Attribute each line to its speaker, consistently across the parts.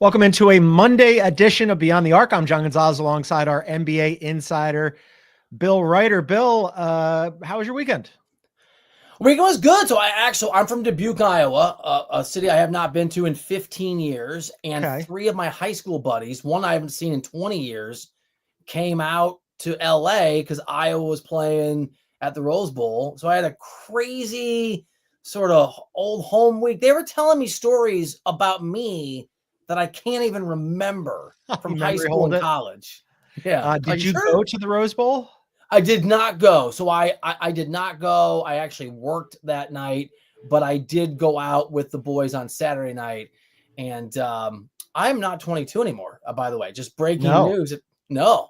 Speaker 1: Welcome into a Monday edition of Beyond the Arc. I'm John Gonzalez alongside our NBA insider, Bill Reiter. Bill, how was your weekend?
Speaker 2: Weekend was good. So I'm from Dubuque, Iowa, a city I have not been to in 15 years. And
Speaker 1: Okay.
Speaker 2: three of my high school buddies, one I haven't seen in 20 years, came out to LA because Iowa was playing at the Rose Bowl. So I had a crazy sort of old home week. They were telling me stories about me that I can't even remember from high school and college. Yeah.
Speaker 1: Did you go to the Rose Bowl?
Speaker 2: I did not go. So I did not go. I actually worked that night, but I did go out with the boys on Saturday night. And I'm not 22 anymore, by the way. Just breaking news.
Speaker 1: No,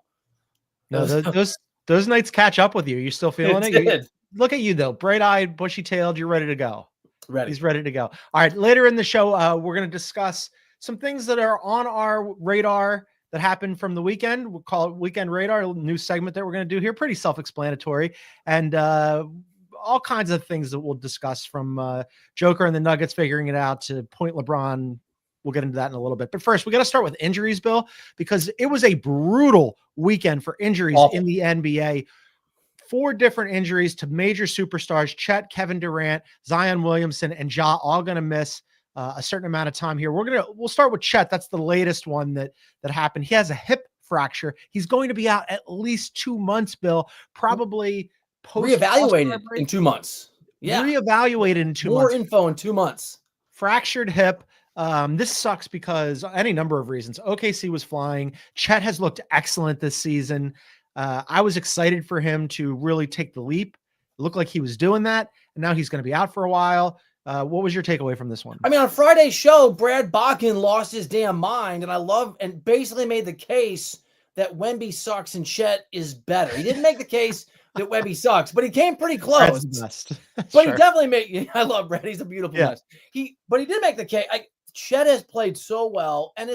Speaker 1: those nights catch up with you. You still feeling it? Look at you, though. Bright-eyed, bushy-tailed. You're ready to go.
Speaker 2: Ready.
Speaker 1: He's ready to go. All right, later in the show, we're going to discuss some things that are on our radar that happened from the weekend. We'll call it Weekend Radar, a new segment that we're going to do here. Pretty self-explanatory. And all kinds of things that we'll discuss, from Joker and the Nuggets figuring it out to Point LeBron. We'll get into that in a little bit. But first, we got to start with injuries, Bill, because it was a brutal weekend for injuries in the NBA. 4 different injuries to major superstars: Chet, Kevin Durant, Zion Williamson, and Ja, all going to miss a certain amount of time here. We'll start with Chet. That's the latest one that happened. He has a hip fracture. He's going to be out at least 2 months, Bill, probably
Speaker 2: reevaluated in 2 months. Yeah.
Speaker 1: Reevaluated in 2 months.
Speaker 2: More info in 2 months.
Speaker 1: Fractured hip. This sucks because any number of reasons. OKC was flying. Chet has looked excellent this season. I was excited for him to really take the leap. It looked like he was doing that, and now he's going to be out for a while. What was your takeaway from this one?
Speaker 2: I mean, on Friday's show, Brad Bakken lost his damn mind, and basically made the case that Wemby sucks and Chet is better. He didn't make the case that Wemby sucks, but he came pretty close. But sure. He definitely made. I love Brad. He's a beautiful mess. But he did make the case. Chet has played so well, and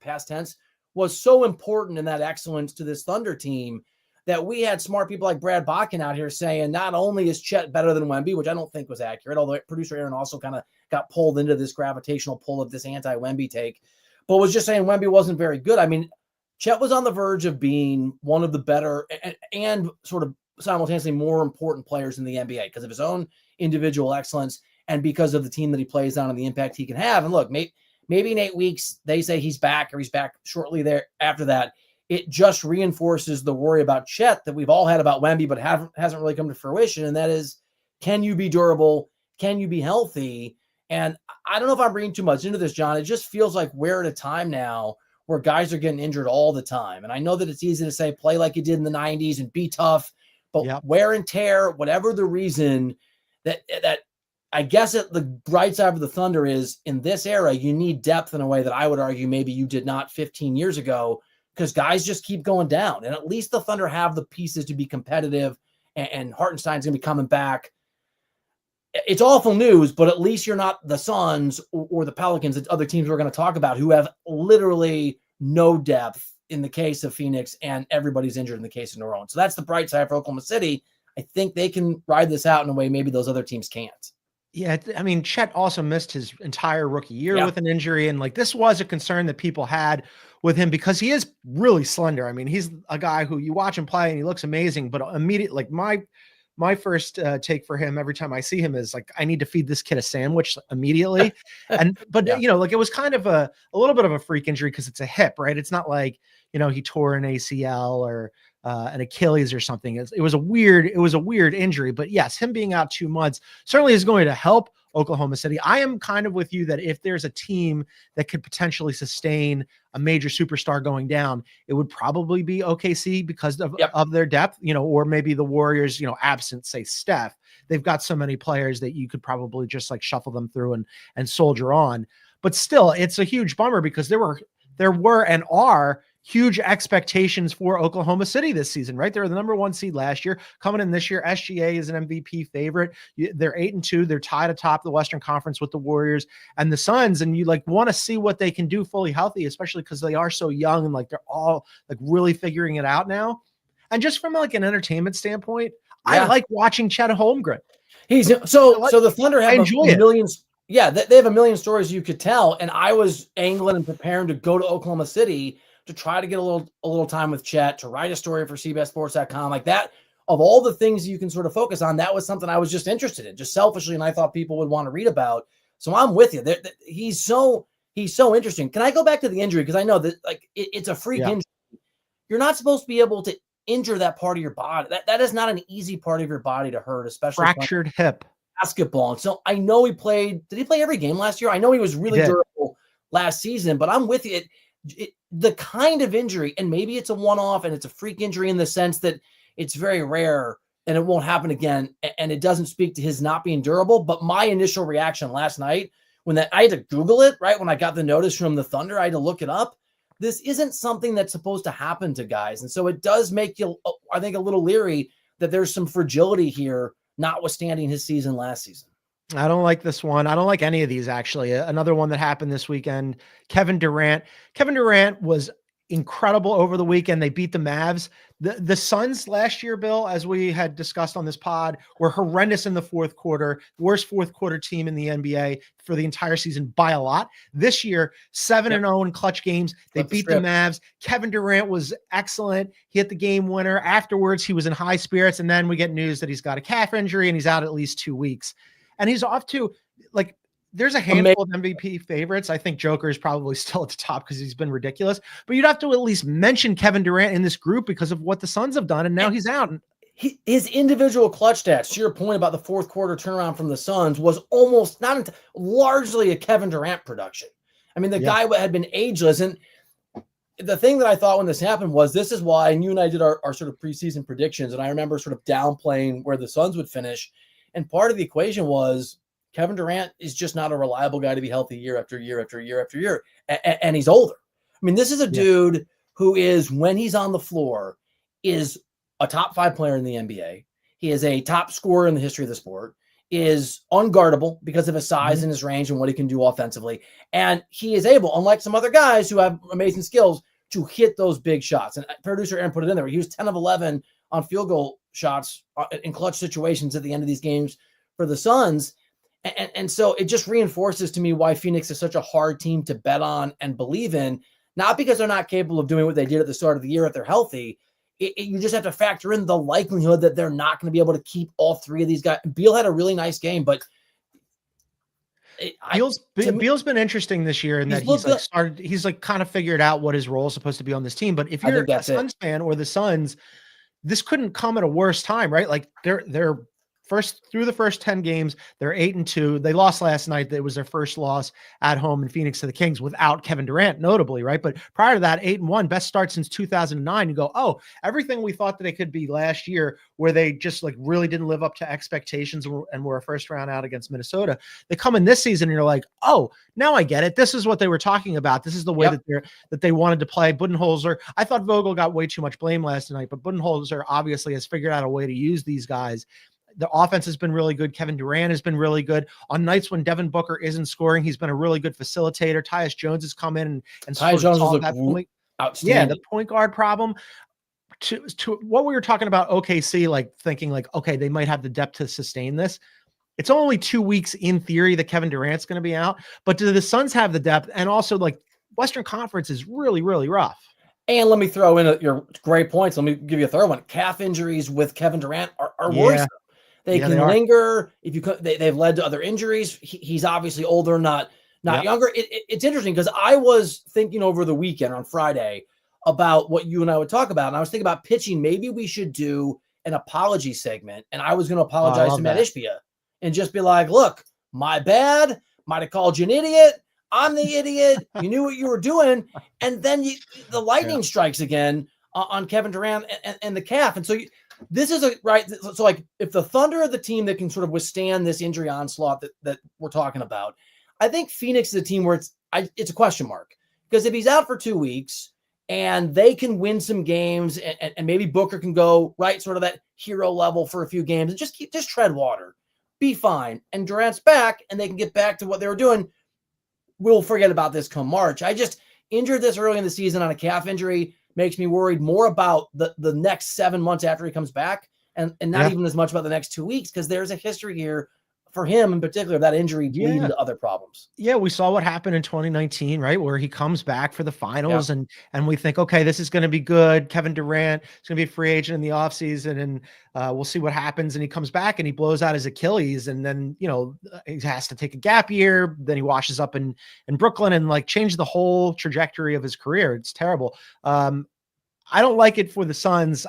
Speaker 2: past tense, was so important in that excellence to this Thunder team that we had smart people like Brad Bakken out here saying not only is Chet better than Wemby, which I don't think was accurate, although producer Aaron also kind of got pulled into this gravitational pull of this anti-Wemby take, but was just saying Wemby wasn't very good. I mean, Chet was on the verge of being one of the better and sort of simultaneously more important players in the NBA because of his own individual excellence and because of the team that he plays on and the impact he can have. And look, maybe in 8 weeks, they say he's back or he's back shortly there after that. It just reinforces the worry about Chet that we've all had about Wemby, but hasn't really come to fruition. And that is, can you be durable? Can you be healthy? And I don't know if I'm reading too much into this, John. It just feels like we're at a time now where guys are getting injured all the time. And I know that it's easy to say, play like you did in the 90s and be tough, but wear and tear, whatever the reason, that I guess the bright side of the Thunder is in this era, you need depth in a way that I would argue maybe you did not 15 years ago, because guys just keep going down. And at least the Thunder have the pieces to be competitive, and Hartenstein's going to be coming back. It's awful news, but at least you're not the Suns or the Pelicans that other teams we're going to talk about who have literally no depth in the case of Phoenix, and everybody's injured in the case of New Orleans. So that's the bright side for Oklahoma City. I think they can ride this out in a way maybe those other teams can't.
Speaker 1: Yeah, I mean, Chet also missed his entire rookie year with an injury, and this was a concern that people had with him because he is really slender. I mean, he's a guy who you watch him play and he looks amazing, but immediately, my first take for him every time I see him is I need to feed this kid a sandwich immediately. But it was kind of a little bit of a freak injury because it's a hip, right? It's not like, he tore an ACL or an Achilles or something. It was a weird injury, but yes, him being out 2 months certainly is going to help Oklahoma City. I am kind of with you that if there's a team that could potentially sustain a major superstar going down, it would probably be OKC because of their depth, or maybe the Warriors, absent, say, Steph. They've got so many players that you could probably just shuffle them through and soldier on. But still, it's a huge bummer because there were and are huge expectations for Oklahoma City this season, right? They were the number 1 seed last year. Coming in this year, SGA is an MVP favorite. They're 8-2. They're tied atop the Western Conference with the Warriors and the Suns. And you want to see what they can do fully healthy, especially because they are so young and they're all really figuring it out now. And just from an entertainment standpoint, I like watching Chet Holmgren.
Speaker 2: So the Thunder have Yeah, they have a million stories you could tell. And I was angling and preparing to go to Oklahoma City to try to get a little time with Chet, to write a story for CBSSports.com. Like that, of all the things you can sort of focus on, that was something I was just interested in, just selfishly, and I thought people would want to read about. So I'm with you. He's so interesting. Can I go back to the injury? Because I know that it's a freak injury. You're not supposed to be able to injure that part of your body. That is not an easy part of your body to hurt, especially
Speaker 1: fractured hip.
Speaker 2: Basketball. And so I know he played. Did he play every game last year? I know he was really durable last season, but I'm with you. The kind of injury, and maybe it's a one-off and it's a freak injury in the sense that it's very rare and it won't happen again. And it doesn't speak to his not being durable. But my initial reaction last night I had to Google it, right? When I got the notice from the Thunder, I had to look it up. This isn't something that's supposed to happen to guys. And so it does make you, I think, a little leery that there's some fragility here, notwithstanding his season last season.
Speaker 1: I don't like this one. I don't like any of these, actually. Another one that happened this weekend, Kevin Durant. Kevin Durant was incredible over the weekend. They beat the Mavs. The Suns last year, Bill, as we had discussed on this pod, were horrendous in the fourth quarter, worst fourth quarter team in the NBA for the entire season by a lot. This year, 7-0 in clutch games. They beat the Mavs. Kevin Durant was excellent. He hit the game winner. Afterwards, he was in high spirits. And then we get news that he's got a calf injury and he's out at least 2 weeks. And he's off to, there's a handful of MVP favorites. I think Joker is probably still at the top because he's been ridiculous. But you'd have to at least mention Kevin Durant in this group because of what the Suns have done, and now he's out.
Speaker 2: His individual clutch stats, to your point about the fourth quarter turnaround from the Suns, was almost largely a Kevin Durant production. I mean, the guy had been ageless. And the thing that I thought when this happened was, this is why, and you and I did our sort of preseason predictions, and I remember sort of downplaying where the Suns would finish. And part of the equation was Kevin Durant is just not a reliable guy to be healthy year after year after year after year. And he's older. I mean, this is a dude who is, when he's on the floor, is a top 5 player in the NBA. He is a top scorer in the history of the sport, is unguardable because of his size and his range and what he can do offensively. And he is able, unlike some other guys who have amazing skills, to hit those big shots. And producer Aaron put it in there. He was 10 of 11 on field goal shots in clutch situations at the end of these games for the Suns. And so it just reinforces to me why Phoenix is such a hard team to bet on and believe in, not because they're not capable of doing what they did at the start of the year if they're healthy. You just have to factor in the likelihood that they're not going to be able to keep all 3 of these guys. Beal had a really nice game, but
Speaker 1: Beal's been interesting this year in that he's kind of figured out what his role is supposed to be on this team. But if you're a Suns fan or the Suns, this couldn't come at a worse time, right? Like they're through the first 10 games, they're 8-2. They lost last night. It was their first loss at home in Phoenix to the Kings without Kevin Durant, notably, right? But prior to that, 8-1, best start since 2009. You go, oh, everything we thought that they could be last year, where they just really didn't live up to expectations and were a first round out against Minnesota. They come in this season and you're like, oh, now I get it. This is what they were talking about. This is the way that they wanted to play. Budenholzer, I thought Vogel got way too much blame last night, but Budenholzer obviously has figured out a way to use these guys. The offense has been really good. Kevin Durant has been really good. On nights when Devin Booker isn't scoring, he's been a really good facilitator. Tyus Jones has come in and
Speaker 2: Tyus Jones was outstanding.
Speaker 1: Yeah, the point guard problem. To what we were talking about OKC, thinking okay, they might have the depth to sustain this. It's only 2 weeks in theory that Kevin Durant's going to be out, but do the Suns have the depth? And also, Western Conference is really, really rough. And
Speaker 2: let me throw in your great points. Let me give you a third one. Calf injuries with Kevin Durant are worrisome. They can linger. They've led to other injuries. He's obviously older, not younger. It's interesting because I was thinking over the weekend on Friday about what you and I would talk about. And I was thinking about pitching. Maybe we should do an apology segment. And I was going to apologize to Matt Ishbia and just be like, look, my bad. Might have called you an idiot. I'm the idiot. You knew what you were doing. And then the lightning strikes again on Kevin Durant and the calf. And so this is so if the Thunder are the team that can sort of withstand this injury onslaught that we're talking about, I think Phoenix is a team where it's a question mark, because if he's out for 2 weeks and they can win some games and maybe Booker can go sort of that hero level for a few games and just tread water, be fine. And Durant's back and they can get back to what they were doing. We'll forget about this come March. I just injured this early in the season on a calf injury. Makes me worried more about the next 7 months after he comes back and not even as much about the next 2 weeks, because there's a history here for him in particular, that injury leading to other problems.
Speaker 1: Yeah, we saw what happened in 2019, right? Where he comes back for the finals and we think, okay, this is going to be good. Kevin Durant is going to be a free agent in the offseason, and we'll see what happens. And he comes back and he blows out his Achilles, and then, you know, he has to take a gap year. Then he washes up in Brooklyn and like changed the whole trajectory of his career. It's terrible. I don't like it for the Suns.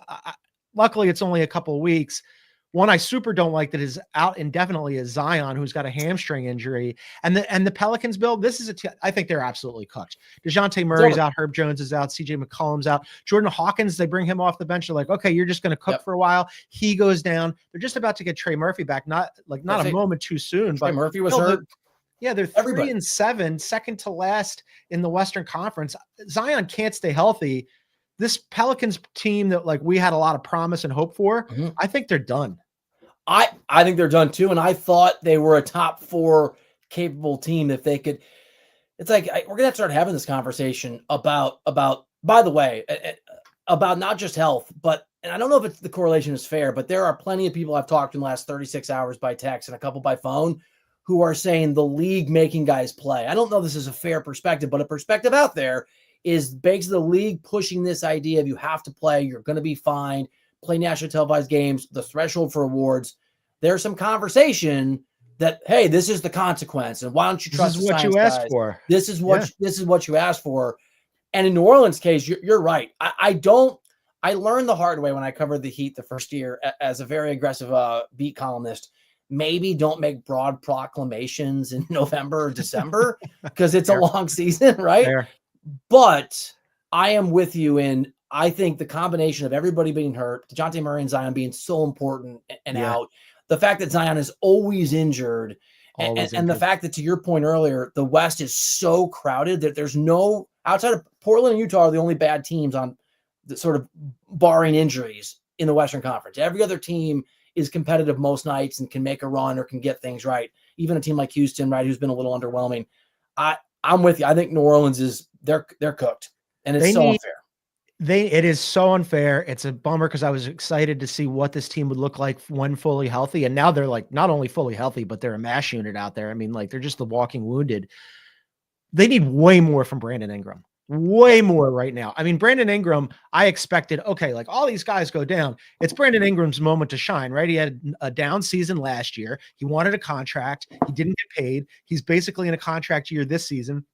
Speaker 1: Luckily, it's only a couple of weeks. One I super don't like that is out indefinitely is Zion, who's got a hamstring injury. And the Pelicans, Bill, this is I think they're absolutely cooked. DeJounte Murray's out, Herb Jones is out, CJ McCollum's out. Jordan Hawkins, they bring him off the bench. They're like, okay, you're just going to cook for a while. He goes down. They're just about to get Trey Murphy back. Not a moment too soon.
Speaker 2: Trey
Speaker 1: but
Speaker 2: Murphy was hurt.
Speaker 1: They're 3-7, second to last in the Western Conference. Zion can't stay healthy. This Pelicans team that like we had a lot of promise and hope for, I think they're done.
Speaker 2: I think they're done too. And I thought they were a top 4 capable team if they could. It's like we're gonna have to start having this conversation about by the way, about not just health, but and I don't know if it's the correlation is fair, but there are plenty of people I've talked to in the last 36 hours by text and a couple by phone who are saying the league making guys play. I don't know if this is a fair perspective, but a perspective out there is basically the league pushing this idea of you have to play, you're going to be fine, play national televised games, the threshold for awards. There's some conversation that, hey, this is the consequence, and why don't you trust
Speaker 1: this is what you asked for?
Speaker 2: This is what you asked for. And in New Orleans' case, you're right. I learned the hard way when I covered the Heat the first year as a very aggressive beat columnist. Maybe don't make broad proclamations in November or December because it's a long season, right? Fair. But I am with you in, I think the combination of everybody being hurt, DeJounte Murray and Zion being so important and out, the fact that Zion is always injured, and the fact that, to your point earlier, the West is so crowded that there's no, outside of Portland and Utah are the only bad teams on the sort of barring injuries in the Western Conference. Every other team is competitive most nights and can make a run or can get things right. Even a team like Houston, right, who's been a little underwhelming. I'm with you. I think New Orleans is they're cooked, and it's so unfair.
Speaker 1: It is so unfair. It's a bummer because I was excited to see what this team would look like when fully healthy, and now they're like not only fully healthy, but they're a mash unit out there. I mean, like they're just the walking wounded. They need way more from Brandon Ingram. Way more right now. I mean, Brandon Ingram, I expected, okay, like all these guys go down. It's Brandon Ingram's moment to shine, right? He had a down season last year. He wanted a contract. He didn't get paid. He's basically in a contract year this season.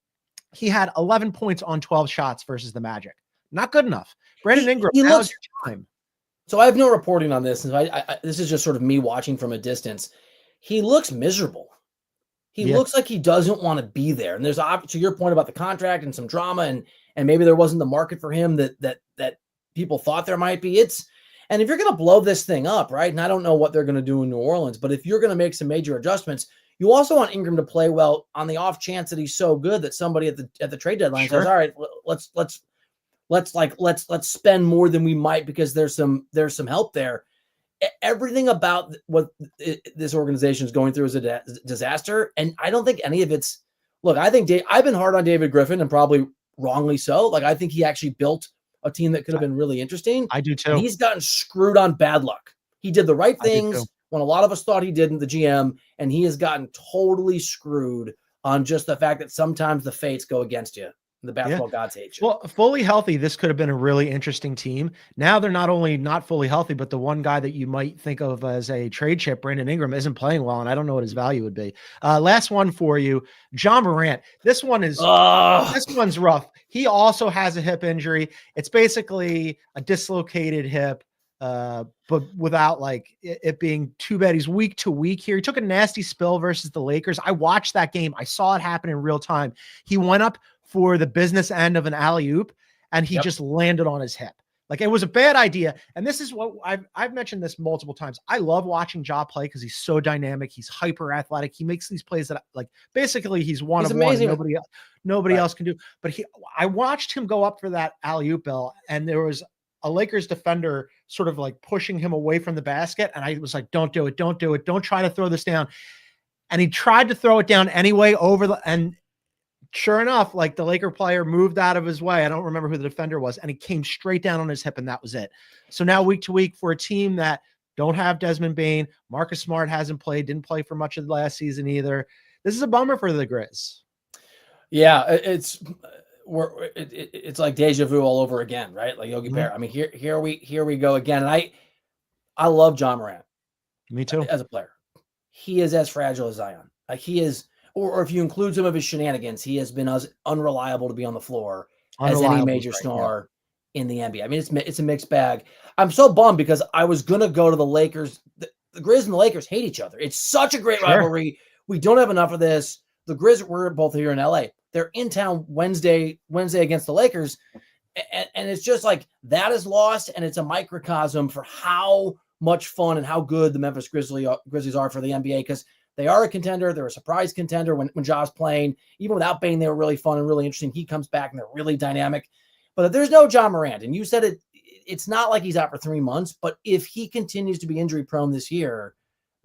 Speaker 1: He had 11 points on 12 shots versus the Magic. Not good enough. Brandon Ingram, now's your time.
Speaker 2: So I have no reporting on this. And this is just sort of me watching from a distance. He looks miserable. He looks like he doesn't want to be there. And there's, to your point about the contract and some drama, and maybe there wasn't the market for him that people thought there might be. And if you're going to blow this thing up, right, and I don't know what they're going to do in New Orleans, but if you're going to make some major adjustments, you also want Ingram to play well on the off chance that he's so good that somebody at the trade deadline says, all right, let's spend more than we might because there's some help there. Everything about what this organization is going through is a disaster. And I don't think any of it's, look, I think I've been hard on David Griffin, and probably wrongly so. Like, I think he actually built a team that could have been really interesting.
Speaker 1: I do too.
Speaker 2: And he's gotten screwed on bad luck. He did the right things when a lot of us thought he didn't, the GM, and he has gotten totally screwed on just the fact that sometimes the fates go against you. The basketball gods hate you.
Speaker 1: Well, fully healthy, this could have been a really interesting team. Now they're not only not fully healthy, but the one guy that you might think of as a trade chip, Brandon Ingram, isn't playing well, and I don't know what his value would be. Last one for you, John Morant. This one's rough. He also has a hip injury. It's basically a dislocated hip, but without like it being too bad. He's week to week here. He took a nasty spill versus the Lakers. I watched that game. I saw it happen in real time. He went up for the business end of an alley-oop, and he just landed on his hip. Like, it was a bad idea. And this is what I've mentioned this multiple times. I love watching Ja play because he's so dynamic. He's hyper athletic. He makes these plays that, like, basically he's one of one. Nobody else can do. But I watched him go up for that alley-oop, Bill, and there was a Lakers defender sort of like pushing him away from the basket. And I was like, don't do it. Don't do it. Don't try to throw this down. And he tried to throw it down anyway and sure enough, like, the Laker player moved out of his way. I don't remember who the defender was, and he came straight down on his hip, and that was it. So now week to week for a team that Don't have Desmond Bane. Marcus Smart hasn't played, didn't play for much of the last season either. This is a bummer for the Grizz.
Speaker 2: Yeah, it's like deja vu all over again, right? Like Yogi Bear. I mean, here we go again. And I love John Morant.
Speaker 1: Me too.
Speaker 2: As a player, he is as fragile as Zion. Like he is, or if you include some of his shenanigans, he has been as unreliable to be on the floor as any major star in the NBA. I mean, it's a mixed bag. I'm so bummed because I was gonna go to the Lakers. The Grizz and the Lakers hate each other. It's such a great rivalry. We don't have enough of this. The Grizz, we're both here in LA. They're in town Wednesday against the Lakers. And it's just like that is lost. And it's a microcosm for how much fun and how good the Memphis Grizzlies are for the NBA, because they are a contender. They're a surprise contender when Ja's playing. Even without Bane, they were really fun and really interesting. He comes back and they're really dynamic. But if there's no John Morant, and you said it's not like he's out for 3 months, but if he continues to be injury prone this year,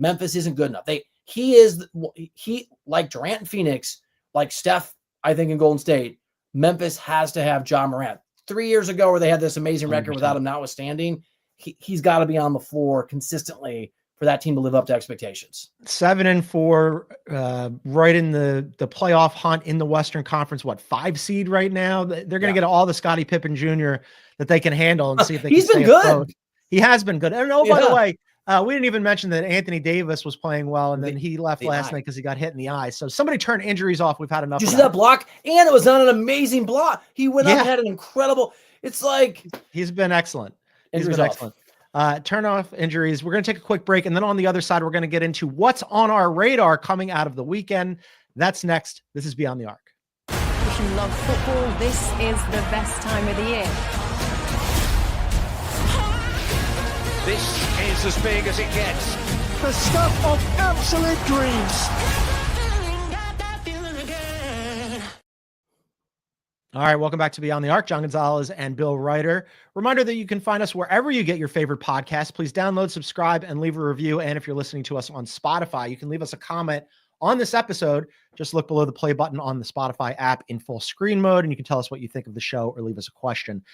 Speaker 2: Memphis isn't good enough. He like Durant in Phoenix, like Steph, I think in Golden State, Memphis has to have John Morant. 3 years ago where they had this amazing record
Speaker 1: 100%.
Speaker 2: without him notwithstanding, he's got to be on the floor consistently for that team to live up to expectations.
Speaker 1: 7-4, right in the playoff hunt in the Western Conference. 5 seed right now? They're going to get all the Scottie Pippen Jr. that they can handle and see if they
Speaker 2: He's
Speaker 1: can
Speaker 2: been
Speaker 1: stay
Speaker 2: good.
Speaker 1: afloat. He has been good. And by the way, we didn't even mention that Anthony Davis was playing well, and then he left last night because he got hit in the eye. So somebody turned injuries off. We've had enough.
Speaker 2: Did you see that block? And it was on an amazing block. He went up and had an incredible. It's like
Speaker 1: he's been excellent. He's been excellent. Turn off injuries. We're going to take a quick break, and then on the other side, we're going to get into what's on our radar coming out of the weekend. That's next. This is Beyond the Arc.
Speaker 3: If you love football, this is the best time of the year.
Speaker 4: This is as big as it gets.
Speaker 5: The stuff of absolute dreams.
Speaker 1: All right, welcome back to Beyond the Arc. John Gonzalez and Bill Reiter. Reminder that you can find us wherever you get your favorite podcasts. Please download, subscribe, and leave a review. And if you're listening to us on Spotify, you can leave us a comment on this episode. Just look below the play button on the Spotify app in full screen mode, and you can tell us what you think of the show or leave us a question.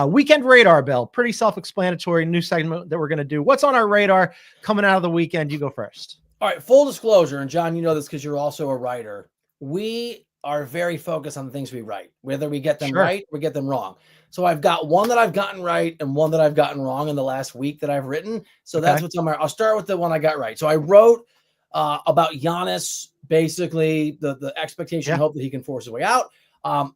Speaker 1: Weekend radar, Bill. Pretty self-explanatory new segment that we're going to do. What's on our radar coming out of the weekend? You go first.
Speaker 2: All right, full disclosure, and John, you know this because you're also a writer. We are very focused on the things we write, whether we get them right or get them wrong. So I've got one that I've gotten right and one that I've gotten wrong in the last week that I've written. So that's what's on my. I'll start with the one I got right. So I wrote about Giannis, basically the expectation, hope that he can force his way out.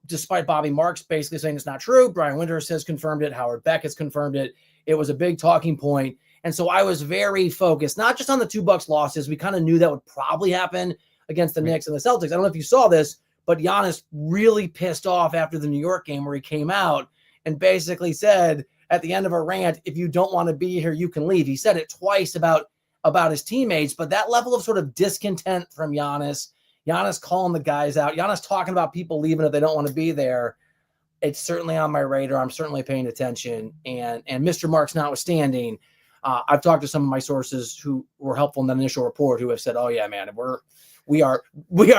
Speaker 2: Despite Bobby Marks basically saying it's not true. Brian Winters has confirmed it. Howard Beck has confirmed it. It was a big talking point. And so I was very focused, not just on the 2 Bucks losses. We kind of knew that would probably happen against the Knicks and the Celtics. I don't know if you saw this, but Giannis really pissed off after the New York game where he came out and basically said at the end of a rant, if you don't want to be here, you can leave. He said it twice about his teammates, but that level of sort of discontent from Giannis calling the guys out, Giannis talking about people leaving if they don't want to be there, it's certainly on my radar. I'm certainly paying attention. And Mr. Marks notwithstanding, I've talked to some of my sources who were helpful in the initial report who have said, oh yeah, man, we are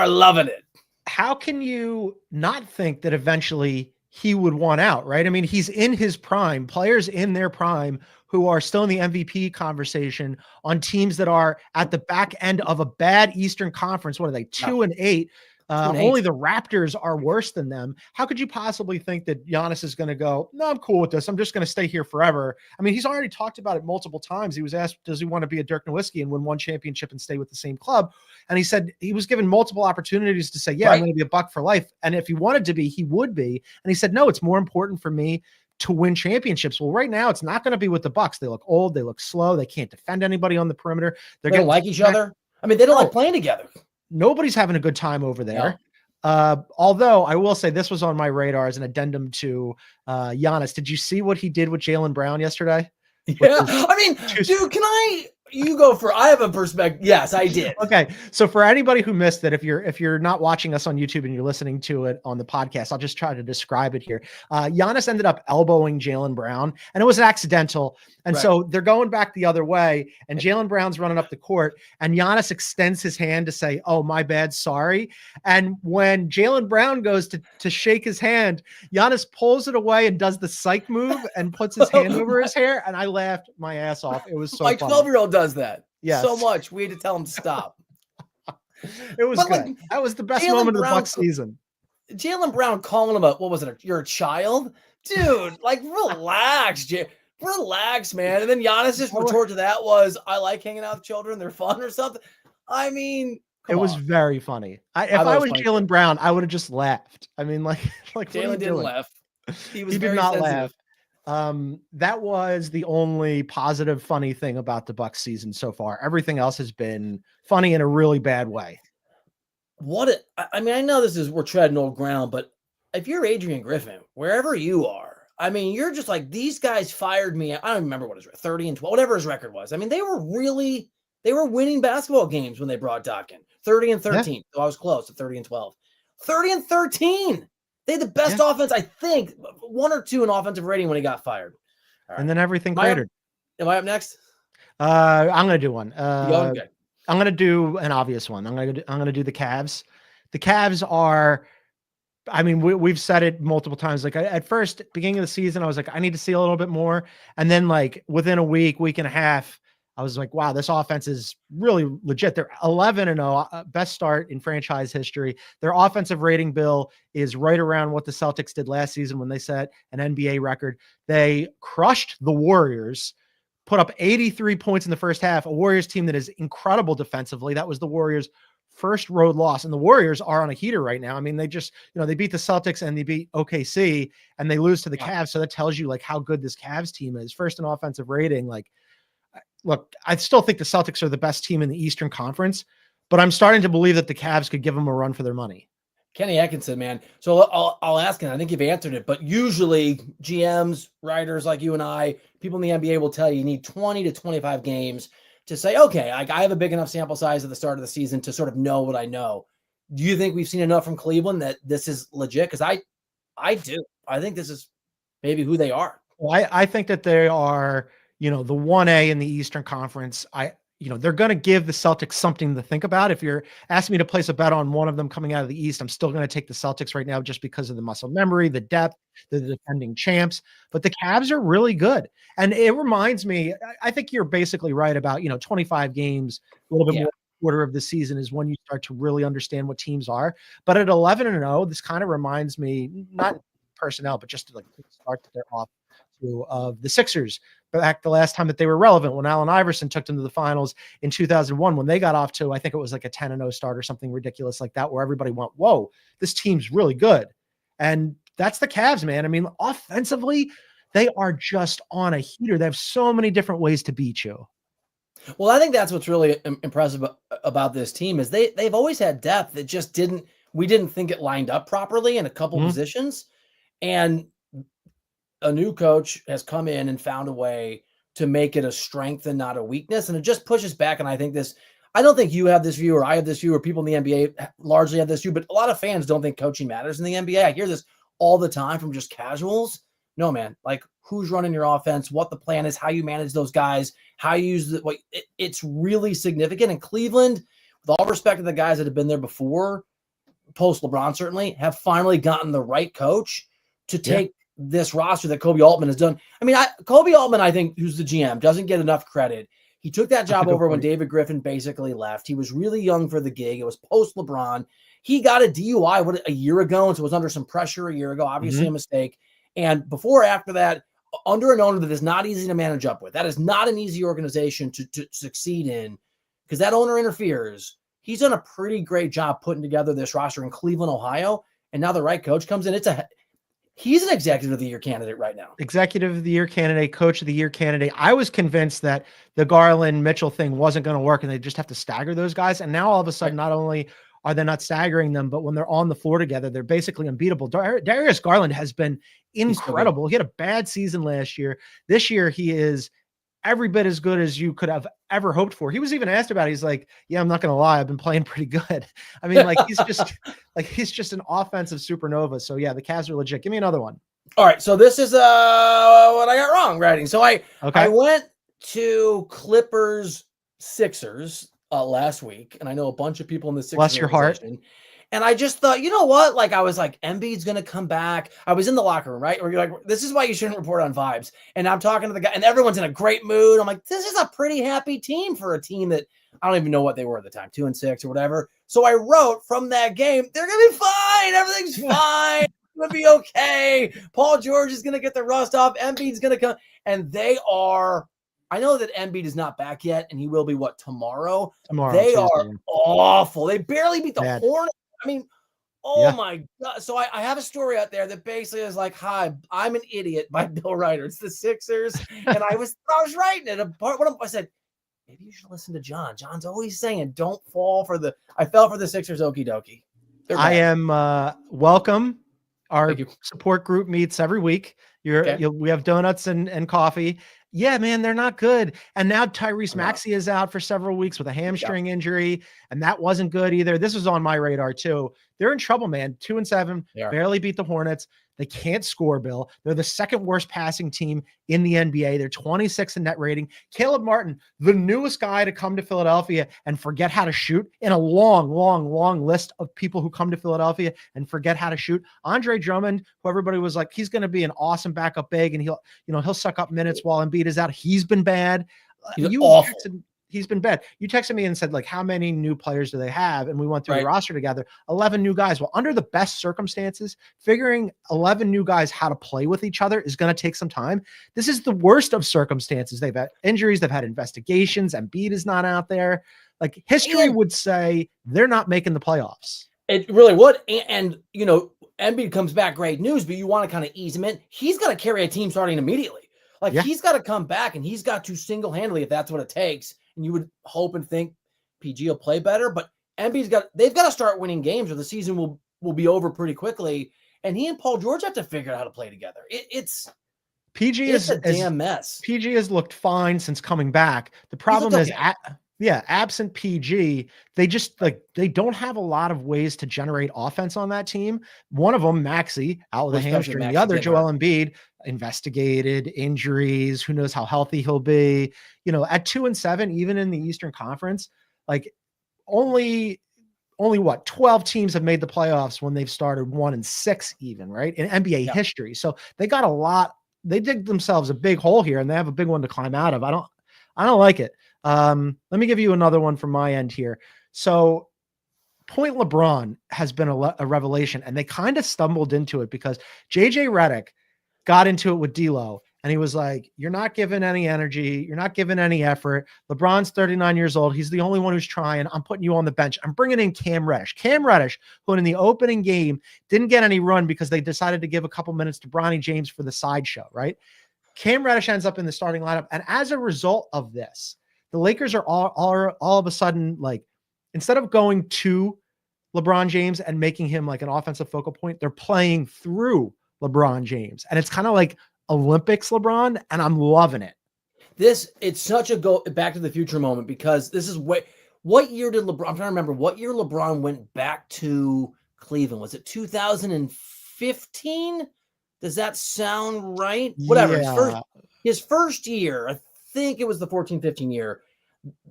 Speaker 2: loving it.
Speaker 1: How can you not think that eventually he would want out, right? I mean, he's in his prime, players in their prime who are still in the MVP conversation on teams that are at the back end of a bad Eastern Conference. What are they, 2-8? Only the Raptors are worse than them. How could you possibly think that Giannis is going to go, no, I'm cool with this. I'm just going to stay here forever. I mean, he's already talked about it multiple times. He was asked, does he want to be a Dirk Nowitzki and win 1 championship and stay with the same club? And he said he was given multiple opportunities to say, yeah, I'm going to be a Buck for life. And if he wanted to be, he would be. And he said, no, it's more important for me to win championships. Well, right now it's not going to be with the Bucks. They look old. They look slow. They can't defend anybody on the perimeter.
Speaker 2: They don't like each other. I mean, they don't like playing together.
Speaker 1: Nobody's having a good time over there. No. Although I will say this was on my radar as an addendum to Giannis. Did you see what he did with Jaylen Brown yesterday?
Speaker 2: Yeah. I mean, dude, can I You go for. I have a perspective. Yes, I did.
Speaker 1: Okay, so for anybody who missed it, if you're not watching us on YouTube and you're listening to it on the podcast, I'll just try to describe it here. Giannis ended up elbowing Jaylen Brown, and it was accidental. And
Speaker 2: Right.
Speaker 1: so they're going back the other way, and Jaylen Brown's running up the court, and Giannis extends his hand to say, "Oh, my bad, sorry." And when Jaylen Brown goes to shake his hand, Giannis pulls it away and does the psych move and puts his hand over his hair, and I laughed my ass off. It was so
Speaker 2: My
Speaker 1: funny.
Speaker 2: 12-year-old does that.
Speaker 1: Yes.
Speaker 2: So much. We had to tell him to stop.
Speaker 1: It was
Speaker 2: But,
Speaker 1: good.
Speaker 2: like,
Speaker 1: That was the best
Speaker 2: Jaylen
Speaker 1: moment of the
Speaker 2: Brown-
Speaker 1: Bucks season.
Speaker 2: Jaylen Brown calling him what was it? You're a child? Dude, like, relax, relax, man. And then Giannis's retort to that was, I like hanging out with children. They're fun or something. I mean,
Speaker 1: It was very funny. If I was Jaylen Brown, I would have just laughed. I mean, like
Speaker 2: Jaylen didn't laugh. He was
Speaker 1: He did
Speaker 2: very
Speaker 1: not
Speaker 2: sensitive.
Speaker 1: laugh. That was the only positive, funny thing about the Bucks season so far. Everything else has been funny in a really bad way.
Speaker 2: I mean, I know we're treading old ground, but if you're Adrian Griffin, wherever you are, I mean, you're just like, these guys fired me. I don't remember what his 30-12, whatever his record was. I mean, they were winning basketball games when they brought Doc in. 30-13. Yeah. So I was close to 30-12. 30-13. They had the best offense, I think, 1 or 2 in offensive rating when he got fired.
Speaker 1: Right. And then everything cratered.
Speaker 2: Am I up next?
Speaker 1: I'm going to do one.
Speaker 2: Okay.
Speaker 1: I'm going to do an obvious one. I'm going to do the Cavs. The Cavs are, I mean, we've said it multiple times. Like at first, beginning of the season, I was like, I need to see a little bit more. And then like within a week and a half, I was like, wow, this offense is really legit. They're 11-0, best start in franchise history. Their offensive rating, Bill, is right around what the Celtics did last season when they set an NBA record. They crushed the Warriors, put up 83 points in the first half, a Warriors team that is incredible defensively. That was the Warriors' first road loss. And the Warriors are on a heater right now. I mean, they just, they beat the Celtics and they beat OKC and they lose to the Cavs. So that tells you like how good this Cavs team is. First in offensive rating, like, look, I still think the Celtics are the best team in the Eastern Conference, but I'm starting to believe that the Cavs could give them a run for their money.
Speaker 2: Kenny Atkinson, man. So I'll ask him. I think you've answered it, but usually GMs, writers like you and I, people in the NBA will tell you need 20 to 25 games to say, okay, I have a big enough sample size at the start of the season to sort of know what I know. Do you think we've seen enough from Cleveland that this is legit? Because I do. I think this is maybe who they are.
Speaker 1: Well, I think that they are, the 1A in the Eastern Conference. They're going to give the Celtics something to think about. If you're asking me to place a bet on one of them coming out of the East, I'm still going to take the Celtics right now just because of the muscle memory, the depth, the defending champs. But the Cavs are really good. And it reminds me, I think you're basically right about, 25 games, a little bit more quarter of the season is when you start to really understand what teams are. But at 11-0, this kind of reminds me, not personnel, but just like the start that they're off to of the Sixers back the last time that they were relevant when Allen Iverson took them to the finals in 2001 when they got off to, I think it was like a 10-0 start or something ridiculous like that, where everybody went, whoa, this team's really good. And that's the Cavs, man. I mean, offensively, they are just on a heater. They have so many different ways to beat you.
Speaker 2: Well, I think that's what's really impressive about this team is they've always had depth that just we didn't think it lined up properly in a couple positions. And a new coach has come in and found a way to make it a strength and not a weakness. And it just pushes back. And I don't think you have this view or I have this view or people in the NBA largely have this view, but a lot of fans don't think coaching matters in the NBA. I hear this all the time from just casuals. No, man, like who's running your offense, what the plan is, how you manage those guys, how you use it's really significant. And Cleveland, with all respect to the guys that have been there before, post LeBron certainly, have finally gotten the right coach to take this roster that Kobe Altman has done. I mean, Kobe Altman, I think, who's the GM, doesn't get enough credit. He took that job over when David Griffin basically left. He was really young for the gig. It was post LeBron. He got a DUI a year ago, and so was under some pressure a year ago. Obviously a mistake. And after that, under an owner that is not easy to manage up with. That is not an easy organization to succeed in because that owner interferes. He's done a pretty great job putting together this roster in Cleveland, Ohio. And now the right coach comes in. He's an executive of the year candidate right now.
Speaker 1: Executive of the year candidate, coach of the year candidate. I was convinced that the Garland Mitchell thing wasn't going to work and they just have to stagger those guys. And now all of a sudden, not only are they not staggering them, but when they're on the floor together, they're basically unbeatable. Darius Garland has been incredible. He had a bad season last year. This year, he is every bit as good as you could have ever hoped for. He was even asked about it. He's like, yeah, I'm not going to lie. I've been playing pretty good. I mean, like he's just an offensive supernova. So yeah, the Cavs are legit. Give me another one.
Speaker 2: All right. So this is what I got wrong writing. So I went to Clippers Sixers last week, and I know a bunch of people in the Sixers.
Speaker 1: Bless your heart.
Speaker 2: And I just thought, you know what? Like, I was like, Embiid's going to come back. I was in the locker room, right? Or you're like, this is why you shouldn't report on vibes. And I'm talking to the guy, and everyone's in a great mood. I'm like, this is a pretty happy team for a team that I don't even know what they were at the time, 2-6 or whatever. So I wrote from that game, they're going to be fine. Everything's fine. It's going to be okay. Paul George is going to get the rust off. Embiid's going to come. And they are. I know that Embiid is not back yet, and he will be, tomorrow? They Tuesday. Are awful. They barely beat the Hornets. I mean, my God. So I have a story out there that basically is like, hi, I'm an idiot by Bill Reiter. It's the Sixers. And I was writing it. I said, maybe you should listen to John. John's always saying, don't fall for I fell for the Sixers okie dokie.
Speaker 1: I am welcome. Our support group meets every week. We have donuts and coffee. Yeah, man, they're not good. And now Tyrese Maxey is out for several weeks with a hamstring injury, and that wasn't good either. This was on my radar too. They're in trouble, man. 2-7, barely beat the Hornets. They can't score, Bill. They're the second worst passing team in the NBA. They're 26 in net rating. Caleb Martin, the newest guy to come to Philadelphia and forget how to shoot in a long, long, long list of people who come to Philadelphia and forget how to shoot. Andre Drummond, who everybody was like, he's going to be an awesome backup big, and he'll suck up minutes while Embiid is out. He's been bad.
Speaker 2: He's awful.
Speaker 1: He's been bad. You texted me and said, like, how many new players do they have? And we went through the roster together, 11 new guys. Well, under the best circumstances, figuring 11 new guys how to play with each other is going to take some time. This is the worst of circumstances. They've had injuries. They've had investigations. Embiid is not out there. Like, history would say they're not making the playoffs.
Speaker 2: It really would. And Embiid comes back, great news, but you want to kind of ease him in. He's got to carry a team starting immediately. He's got to come back, and he's got to single-handedly, if that's what it takes. And you would hope and think PG will play better, but they've got to start winning games, or the season will be over pretty quickly. And he and Paul George have to figure out how to play together. It's a damn mess.
Speaker 1: PG has looked fine since coming back. The problem is, absent PG, they don't have a lot of ways to generate offense on that team. One of them, Maxey, out with a hamstring. The other, Joel Embiid, investigated injuries. Who knows how healthy he'll be? At 2-7, even in the Eastern Conference, like only 12 teams have made the playoffs when they've started 1-6, even, right, in NBA history. So they got a lot. They dig themselves a big hole here, and they have a big one to climb out of. I don't like it. Let me give you another one from my end here. So Point LeBron has been a revelation, and they kind of stumbled into it because JJ Redick got into it with D'Lo, and he was like, you're not giving any energy. You're not giving any effort. LeBron's 39 years old. He's the only one who's trying. I'm putting you on the bench. I'm bringing in Cam Reddish, who in the opening game didn't get any run because they decided to give a couple minutes to Bronny James for the sideshow, right? Cam Reddish ends up in the starting lineup, and as a result of this, the Lakers are all of a sudden, like, instead of going to LeBron James and making him like an offensive focal point, they're playing through LeBron James. And it's kind of like Olympics LeBron, and I'm loving it.
Speaker 2: It's such a go back to the future moment, because this is what year did LeBron, I'm trying to remember, what year LeBron went back to Cleveland? Was it 2015? Does that sound right? Whatever.
Speaker 1: Yeah.
Speaker 2: His first year, I think it was the 14-15 year,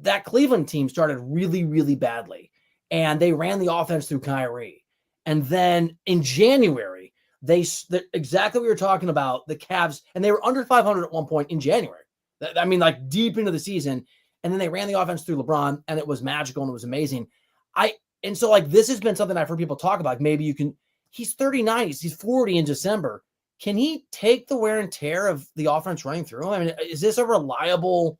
Speaker 2: that Cleveland team started really, really badly. And they ran the offense through Kyrie. And then in January, exactly what we were talking about, the Cavs, and they were under 500 at one point in January. I mean, like deep into the season. And then they ran the offense through LeBron, and it was magical and it was amazing. And so like this has been something I've heard people talk about. Maybe he's 39, he's 40 in December. Can he take the wear and tear of the offense running through him? I mean, is this a reliable?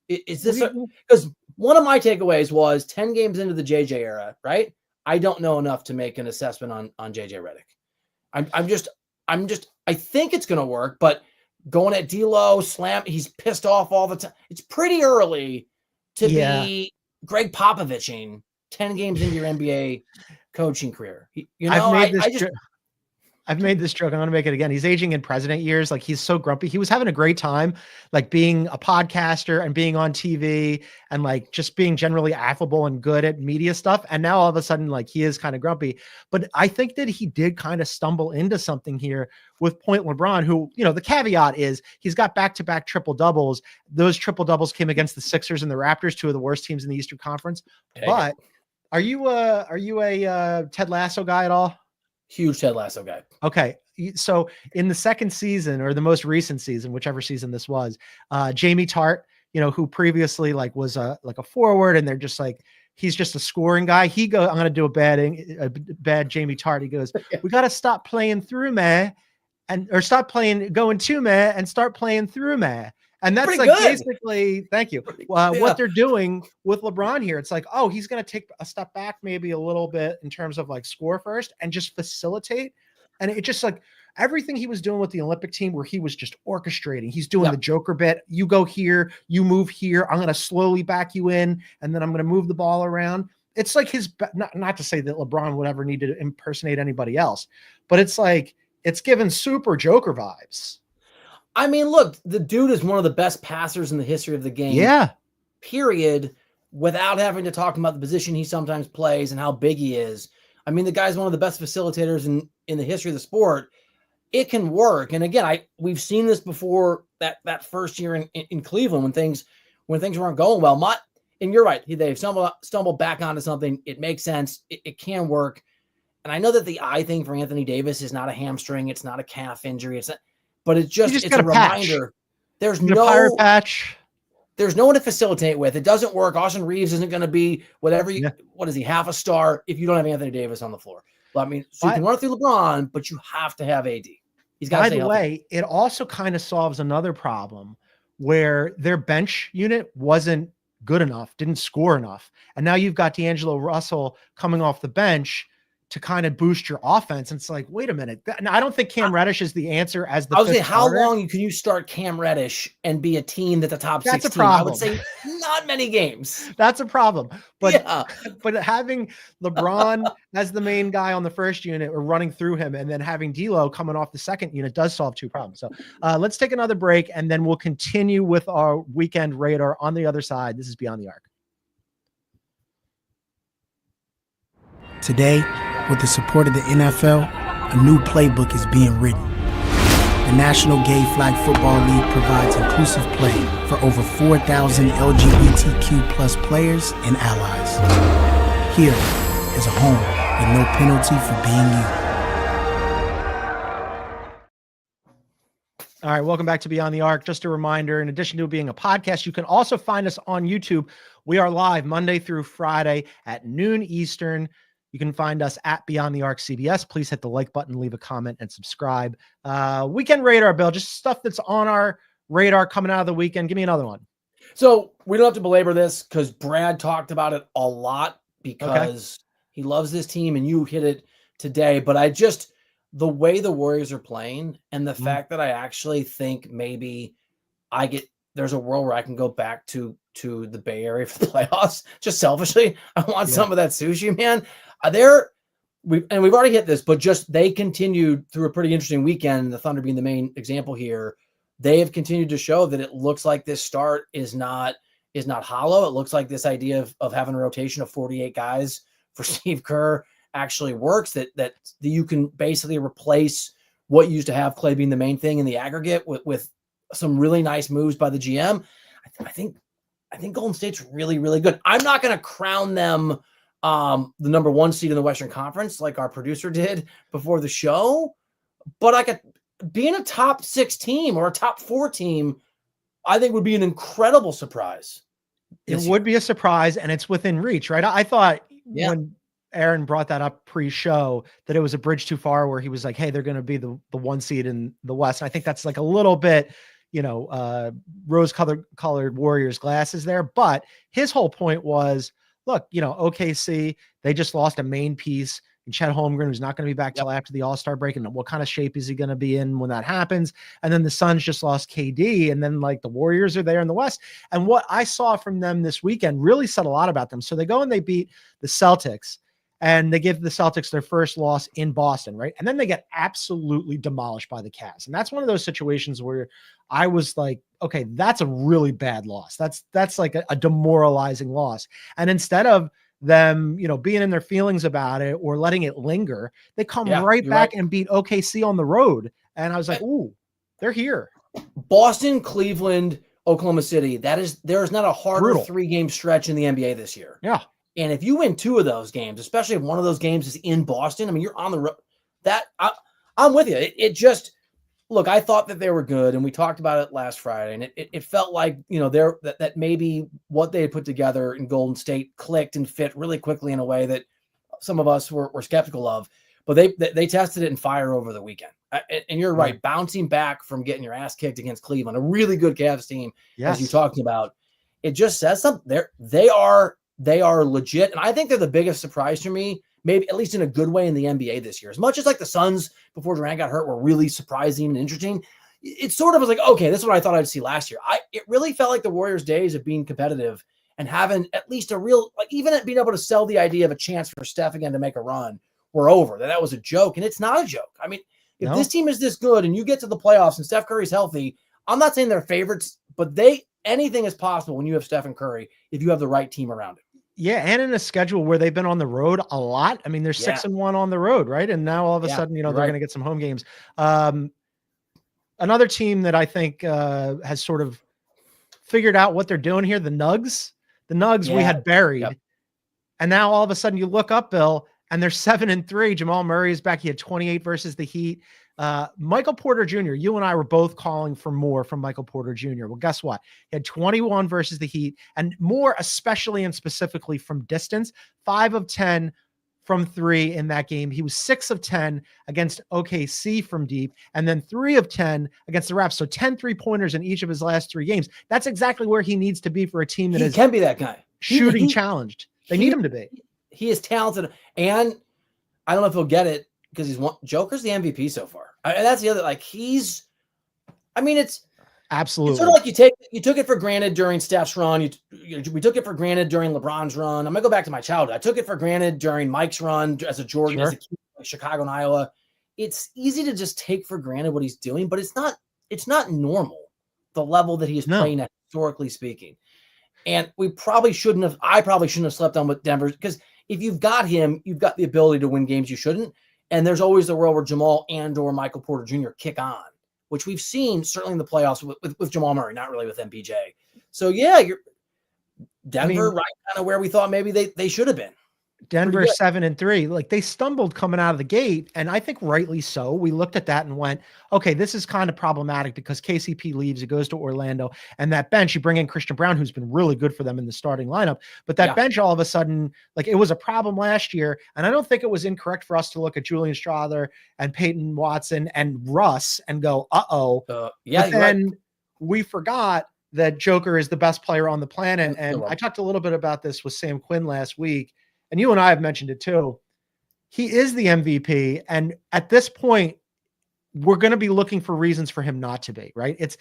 Speaker 2: Because one of my takeaways was 10 games into the JJ era, right? I don't know enough to make an assessment on JJ Redick. I think it's going to work, but going at D'Lo, slam, he's pissed off all the time. It's pretty early to be Greg Popoviching 10 games into your NBA coaching career.
Speaker 1: I've made this joke. I'm going to make it again. He's aging in president years. Like, he's so grumpy. He was having a great time, like being a podcaster and being on TV and like just being generally affable and good at media stuff. And now all of a sudden, like, he is kind of grumpy. But I think that he did kind of stumble into something here with Point LeBron, who, you know, the caveat is he's got back-to-back triple doubles. Those triple doubles came against the Sixers and the Raptors, two of the worst teams in the Eastern Conference. But are you a Ted Lasso guy at all?
Speaker 2: Huge Ted Lasso guy.
Speaker 1: Okay. So in the second season, or the most recent season, whichever season this was, Jamie Tart, you know, who previously like was a forward, and they're just like, he's just a scoring guy. He goes, I'm going to do a bad Jamie Tart. He goes, we got to stop playing through me or stop playing, going to me and start playing through me. And that's like basically, thank you. What they're doing with LeBron here. It's like, oh, he's going to take a step back, maybe a little bit in terms of like score first and just facilitate. And it just like everything he was doing with the Olympic team, where he was just orchestrating. He's doing the Joker bit. You go here, you move here. I'm going to slowly back you in, and then I'm going to move the ball around. It's like his, not to say that LeBron would ever need to impersonate anybody else, but it's like, it's given super Joker vibes.
Speaker 2: I mean, look, the dude is one of the best passers in the history of the game.
Speaker 1: Yeah.
Speaker 2: Period. Without having to talk about the position he sometimes plays and how big he is. I mean, the guy's one of the best facilitators in the history of the sport. It can work. And again, we've seen this before that first year in Cleveland when things weren't going well. And you're right. They've stumbled back onto something. It makes sense. It can work. And I know that the eye thing for Anthony Davis is not a hamstring. It's not a calf injury. It's not. But it's a reminder. There's no
Speaker 1: pirate patch.
Speaker 2: There's no one to facilitate with. It doesn't work. Austin Reeves isn't going to be whatever. What is he? Half a star if you don't have Anthony Davis on the floor. Well, I mean, so you can run through LeBron, but you have to have AD. He's got to stay healthy. By the way,
Speaker 1: it also kind of solves another problem where their bench unit wasn't good enough, didn't score enough, and now you've got D'Angelo Russell coming off the bench to kind of boost your offense. And it's like, wait a minute. I don't think Cam Reddish is the answer as the
Speaker 2: how long can you start Cam Reddish and be a team that the top 16?
Speaker 1: That's a problem.
Speaker 2: I would say not many games.
Speaker 1: That's a problem. But but having LeBron as the main guy on the first unit or running through him, and then having D'Lo coming off the second unit does solve two problems. So let's take another break, and then we'll continue with our weekend radar on the other side. This is Beyond the Arc.
Speaker 4: Today, with the support of the NFL, a new playbook is being written. The National Gay Flag Football League provides inclusive play for over 4,000 LGBTQ+ players and allies. Here is a home with no penalty for being you.
Speaker 1: All right, welcome back to Beyond the Arc. Just a reminder, in addition to being a podcast, you can also find us on YouTube. We are live Monday through Friday at noon Eastern. You can find us at Beyond the Arc CBS. Please hit the like button, leave a comment, and subscribe. Weekend radar, Bill, just stuff that's on our radar coming out of the weekend. Give me another one.
Speaker 2: So we don't have to belabor this because Brad talked about it a lot because he loves this team, and you hit it today. But the way the Warriors are playing and the fact that I actually think maybe there's a world where I can go back to the Bay Area for the playoffs. Just selfishly, I want some of that sushi, man. We've already hit this, but just they continued through a pretty interesting weekend. The Thunder being the main example here, they have continued to show that it looks like this start is not hollow. It looks like this idea of having a rotation of 48 guys for Steve Kerr actually works. That you can basically replace what you used to have Clay being the main thing in the aggregate with some really nice moves by the GM. I think Golden State's really, really good. I'm not going to crown them the number one seed in the Western Conference like our producer did before the show, but being a top 6 team or a top 4 team, I think would be an incredible surprise.
Speaker 1: It would be a surprise, and it's within reach, right? I thought when Aaron brought that up pre-show that it was a bridge too far, where he was like, hey, they're going to be the 1 seed in the West. And I think that's like a little bit, rose-colored Warriors glasses there. But his whole point was, look, OKC, they just lost a main piece in Chet Holmgren, who's not going to be back till after the All-Star break. And what kind of shape is he going to be in when that happens? And then the Suns just lost KD. And then like the Warriors are there in the West. And what I saw from them this weekend really said a lot about them. So they go and they beat the Celtics. and they give the Celtics their first loss in Boston, right? And then they get absolutely demolished by the Cavs. And that's one of those situations where I was like, okay, that's a really bad loss. That's like a demoralizing loss. And instead of them, being in their feelings about it or letting it linger, they come right back and beat OKC on the road. And I was like, ooh, they're here.
Speaker 2: Boston, Cleveland, Oklahoma City. There is not a harder 3-game stretch in the NBA this year.
Speaker 1: Yeah.
Speaker 2: And if you win 2 of those games, especially if one of those games is in Boston, I mean, you're on the road. I'm with you. It just, look, I thought that they were good, and we talked about it last Friday, and it felt like, that maybe what they had put together in Golden State clicked and fit really quickly in a way that some of us were skeptical of. But they tested it in fire over the weekend. And you're right, bouncing back from getting your ass kicked against Cleveland, a really good Cavs team, as you talked about, it just says something. They are legit, and I think they're the biggest surprise to me, maybe at least in a good way, in the NBA this year. As much as like the Suns before Durant got hurt were really surprising and interesting, it sort of was like, okay, this is what I thought I'd see last year. It really felt like the Warriors' days of being competitive and having at least a real, like even being able to sell the idea of a chance for Steph again to make a run were over. That was a joke, and it's not a joke. I mean, if this team is this good and you get to the playoffs and Steph Curry's healthy, I'm not saying they're favorites, but anything is possible when you have Steph and Curry if you have the right team around it.
Speaker 1: Yeah, and in a schedule where they've been on the road a lot. I mean, they're 6-1 on the road, right? And now all of a sudden, they're going to get some home games. Another team that I think has sort of figured out what they're doing here, the Nugs. The Nugs we had buried. Yep. And now all of a sudden you look up, Bill, and they're 7-3. Jamal Murray is back. He had 28 versus the Heat. Michael Porter Jr., you and I were both calling for more from Michael Porter Jr. Well, guess what? He had 21 versus the Heat, and more especially and specifically from distance, 5 of 10 from 3 in that game. He was 6 of 10 against OKC from deep, and then 3 of 10 against the Raps. So 10 3-pointers in each of his last 3 games. That's exactly where he needs to be for a team that
Speaker 2: can be that guy.
Speaker 1: Shooting challenged. They need him to be.
Speaker 2: He is talented, and I don't know if he'll get it because Joker's the MVP so far. And that's the other, it's
Speaker 1: absolutely,
Speaker 2: it's sort of like you took it for granted during Steph's run. We took it for granted during LeBron's run. I'm gonna go back to my childhood. I took it for granted during Mike's run as a Jordan, as a kid, like Chicago and Iowa. It's easy to just take for granted what he's doing, but it's not normal, the level that he is playing at, historically speaking. And I probably shouldn't have slept on with Denver, because if you've got him, you've got the ability to win games you shouldn't. And there's always the world where Jamal or Michael Porter Jr. kick on, which we've seen certainly in the playoffs with Jamal Murray, not really with MPJ. So you're Denver, right, kind of where we thought maybe they should have been.
Speaker 1: Denver 7-3, like they stumbled coming out of the gate, and I think rightly so. We looked at that and went, okay, this is kind of problematic because KCP leaves, it goes to Orlando, and that bench, you bring in Christian Brown, who's been really good for them in the starting lineup, but that bench all of a sudden, like it was a problem last year, and I don't think it was incorrect for us to look at Julian Strawther and Peyton Watson and Russ and go, but then we forgot that Joker is the best player on the planet, and I talked a little bit about this with Sam Quinn last week, and you and I have mentioned it too. He is the MVP. And at this point, we're going to be looking for reasons for him not to be, right? It's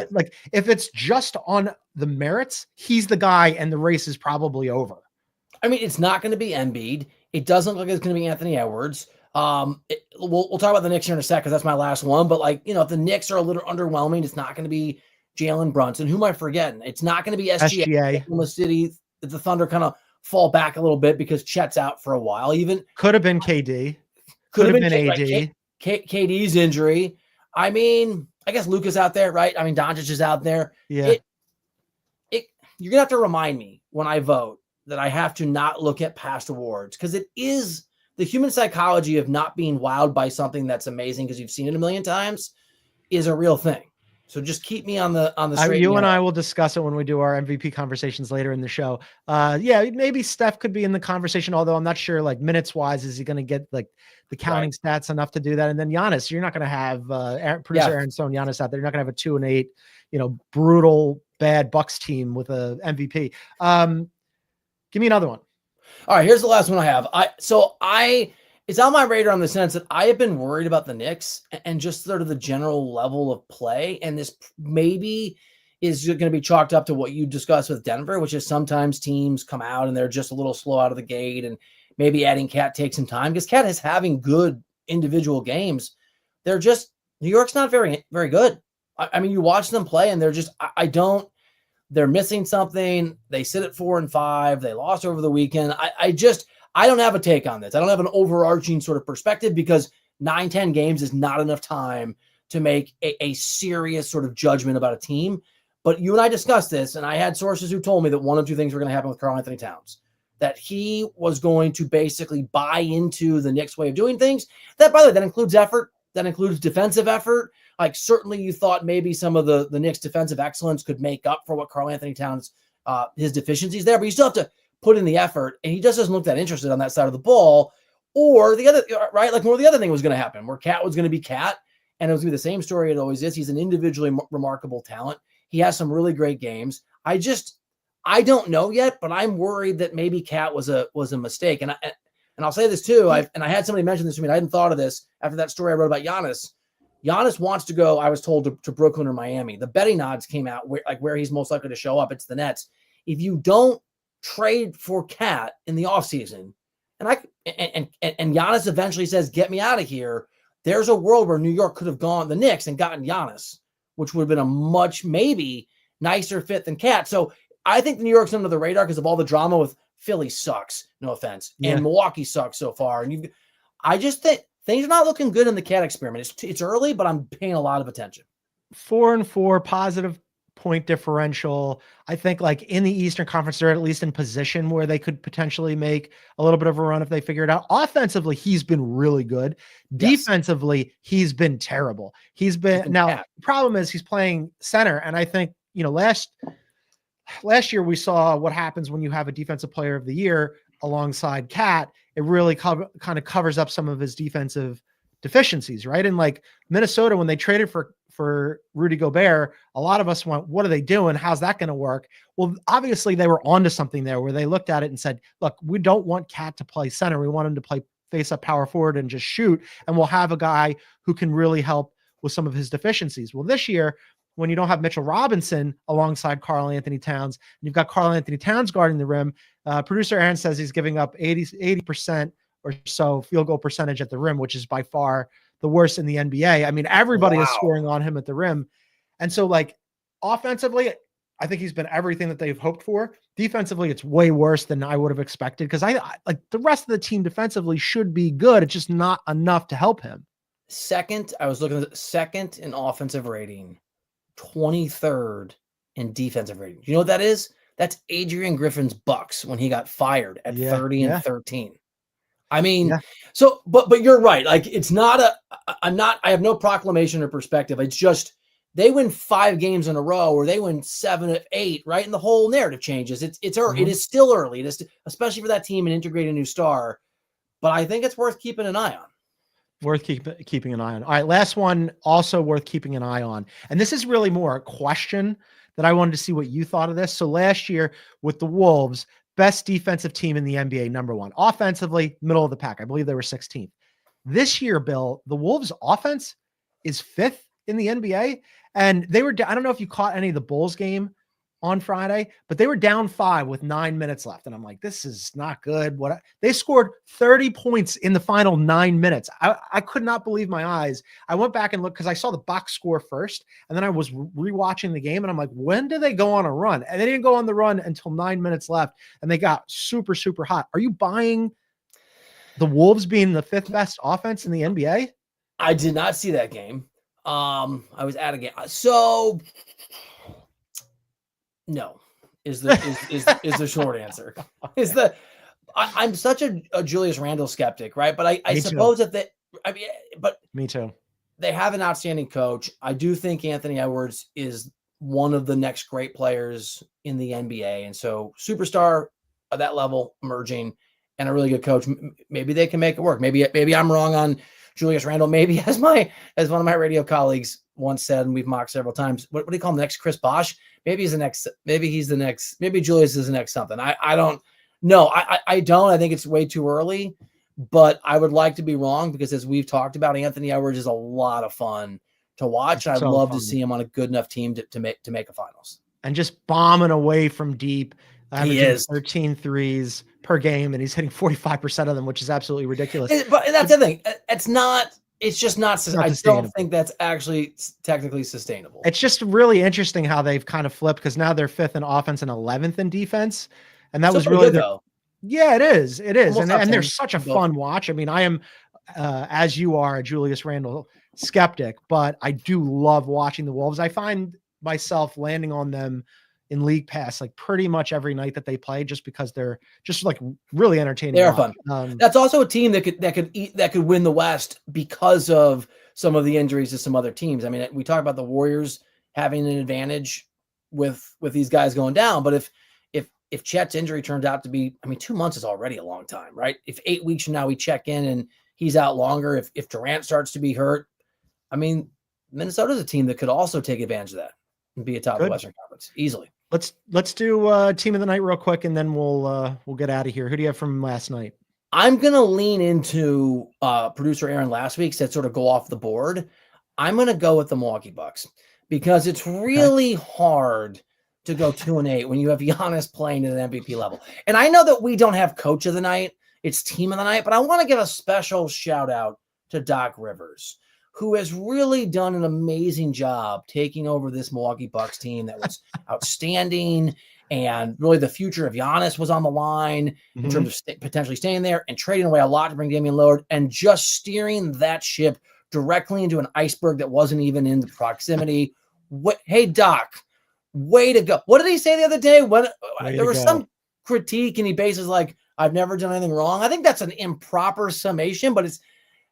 Speaker 1: like, if it's just on the merits, he's the guy and the race is probably over.
Speaker 2: I mean, it's not going to be Embiid. It doesn't look like it's going to be Anthony Edwards. We'll talk about the Knicks here in a sec, because that's my last one. But if the Knicks are a little underwhelming, it's not going to be Jalen Brunson. Who am I forgetting? It's not going to be SGA. Oklahoma City. The Thunder kind of fall back a little bit because Chet's out for a while. Even
Speaker 1: could have been KD, could have been AD.
Speaker 2: Right? KD's injury. I mean, I guess Luka's out there, right? I mean, Doncic is out there.
Speaker 1: Yeah.
Speaker 2: You're gonna have to remind me when I vote that I have to not look at past awards, because it is the human psychology of not being wowed by something that's amazing because you've seen it a million times is a real thing. So just keep me on the straight.
Speaker 1: You and I will discuss it when we do our MVP conversations later in the show. Maybe Steph could be in the conversation, although I'm not sure, like minutes wise, is he going to get like the counting stats enough to do that? And then Giannis, you're not going to have producer Aaron Stone Giannis out there. You're not going to have a 2-8, brutal bad Bucks team with a MVP. Give me another one.
Speaker 2: All right, here's the last one I have. It's on my radar in the sense that I have been worried about the Knicks and just sort of the general level of play. And this maybe is going to be chalked up to what you discussed with Denver, which is sometimes teams come out and they're just a little slow out of the gate. And maybe adding Cat takes some time because Cat is having good individual games. They're just New York's not very, very good. I mean, you watch them play and they're just, they're missing something. They sit at 4-5. They lost over the weekend. I don't have a take on this. I don't have an overarching sort of perspective because 9-10 games is not enough time to make a serious sort of judgment about a team. But you and I discussed this, and I had sources who told me that one of two things were going to happen with Karl-Anthony Towns. That he was going to basically buy into the Knicks way of doing things. That, by the way, that includes effort. That includes defensive effort. Like, certainly you thought maybe some of the Knicks' defensive excellence could make up for what Karl-Anthony Towns, his deficiencies there. But you still have to put in the effort, and he just doesn't look that interested on that side of the ball. Or the other, right? Like, more the other thing was going to happen, where Cat was going to be Cat, and it was going to be the same story it always is. He's an individually remarkable talent. He has some really great games. I don't know yet, but I'm worried that maybe Cat was a mistake. And I'll say this too. I had somebody mention this to me. And I hadn't thought of this after that story I wrote about Giannis. Giannis wants to go, I was told, to Brooklyn or Miami. The betting odds came out where he's most likely to show up. It's the Nets. If you don't trade for Cat in the offseason, and Giannis eventually says, "Get me out of here," there's a world where New York could have gone the Knicks and gotten Giannis, which would have been a much maybe nicer fit than Cat. So I think New York's under the radar because of all the drama with Philly sucks, no offense, and Milwaukee sucks so far. And I just think things are not looking good in the Cat experiment. It's early, but I'm paying a lot of attention.
Speaker 1: 4-4 positive point differential. I think like in the Eastern Conference, they're at least in position where they could potentially make a little bit of a run if they figure it out. Offensively, he's been really good. Yes. Defensively, he's been terrible. He's been now. The problem is he's playing center, and I think last year we saw what happens when you have a defensive player of the year alongside Cat. It really kind of covers up some of his defensive deficiencies, right? And like Minnesota, when they traded for Rudy Gobert, a lot of us went, what are they doing? How's that going to work? Well, obviously they were onto something there where they looked at it and said, look, we don't want Cat to play center. We want him to play face up power forward and just shoot. And we'll have a guy who can really help with some of his deficiencies. Well, this year, when you don't have Mitchell Robinson alongside Karl-Anthony Towns, and you've got Karl-Anthony Towns guarding the rim, producer Aaron says he's giving up 80% or so field goal percentage at the rim, which is by far the worst in the NBA. I mean, everybody is scoring on him at the rim. And so like offensively, I think he's been everything that they've hoped for. Defensively, it's way worse than I would have expected because I like the rest of the team defensively should be good. It's just not enough to help him.
Speaker 2: I was looking at second in offensive rating, 23rd in defensive rating. You know what that is? That's Adrian Griffin's Bucks when he got fired at 30-13. I mean, so, but you're right. Like, it's not I have no proclamation or perspective. It's just, they win 5 games in a row or they win 7 of 8, right? And the whole narrative changes. It's early. It is still early. It is, especially for that team and integrate a new star. But I think it's worth keeping an eye on.
Speaker 1: Worth keeping an eye on. All right, last one, also worth keeping an eye on. And this is really more a question that I wanted to see what you thought of this. So last year with the Wolves, best defensive team in the NBA, number 1. Offensively, middle of the pack. I believe they were 16th. This year, Bill, the Wolves offense is 5th in the NBA. And they were, I don't know if you caught any of the Bulls game on Friday, but they were down 5 with 9 minutes left. And I'm like, this is not good. They scored 30 points in the final 9 minutes. I could not believe my eyes. I went back and looked because I saw the box score first, and then I was rewatching the game, and I'm like, when did they go on a run? And they didn't go on the run until 9 minutes left, and they got super, super hot. Are you buying the Wolves being the 5th best offense in the NBA?
Speaker 2: I did not see that game. I was at a game. So no, is the short answer. I'm such a Julius Randle skeptic, right? But I suppose that
Speaker 1: me too.
Speaker 2: They have an outstanding coach. I do think Anthony Edwards is one of the next great players in the NBA, and so superstar at that level emerging, and a really good coach. Maybe they can make it work. Maybe I'm wrong on Julius Randle. Maybe as one of my radio colleagues once said, and we've mocked several times, what do you call him? The next Chris Bosh? Maybe he's the next. Maybe Julius is the next something. I don't know. I don't. I think it's way too early. But I would like to be wrong because, as we've talked about, Anthony Edwards is a lot of fun to watch. I'd love to see him on a good enough team to make a finals.
Speaker 1: And just bombing away from deep. averaging 13 threes per game, and he's hitting 45% of them, which is absolutely ridiculous.
Speaker 2: But that's the thing. It's just not. I don't think that's actually technically sustainable.
Speaker 1: It's just really interesting how they've kind of flipped, because now they're 5th in offense and 11th in defense, and that was really yeah, it is. And they're such a fun watch. I mean, I am, as you are, a Julius Randle skeptic, but I do love watching the Wolves. I find myself landing on them in League Pass like pretty much every night that they play, just because they're just like really entertaining.
Speaker 2: They're fun. That's also a team that could win the West because of some of the injuries to some other teams. I mean, we talk about the Warriors having an advantage with these guys going down, but if Chet's injury turns out to be, 2 months is already a long time, right? If 8 weeks from now we check in and he's out longer, if Durant starts to be hurt, Minnesota's a team that could also take advantage of that and be atop the Western Conference easily.
Speaker 1: Let's do team of the night real quick, and then we'll get out of here. Who do you have from last night?
Speaker 2: I'm gonna lean into producer Aaron last week said sort of go off the board. I'm gonna go with the Milwaukee Bucks because it's really hard to go 2-8 when you have Giannis playing at an MVP level. And I know that we don't have coach of the night, it's team of the night, but I want to give a special shout out to Doc Rivers, who has really done an amazing job taking over this Milwaukee Bucks team that was outstanding. And really the future of Giannis was on the line in terms of potentially staying there and trading away a lot to bring Damian Lillard and just steering that ship directly into an iceberg that wasn't even in the proximity. Hey, Doc, way to go. What did he say the other day? There was some critique and he bases like, I've never done anything wrong. I think that's an improper summation, but it's,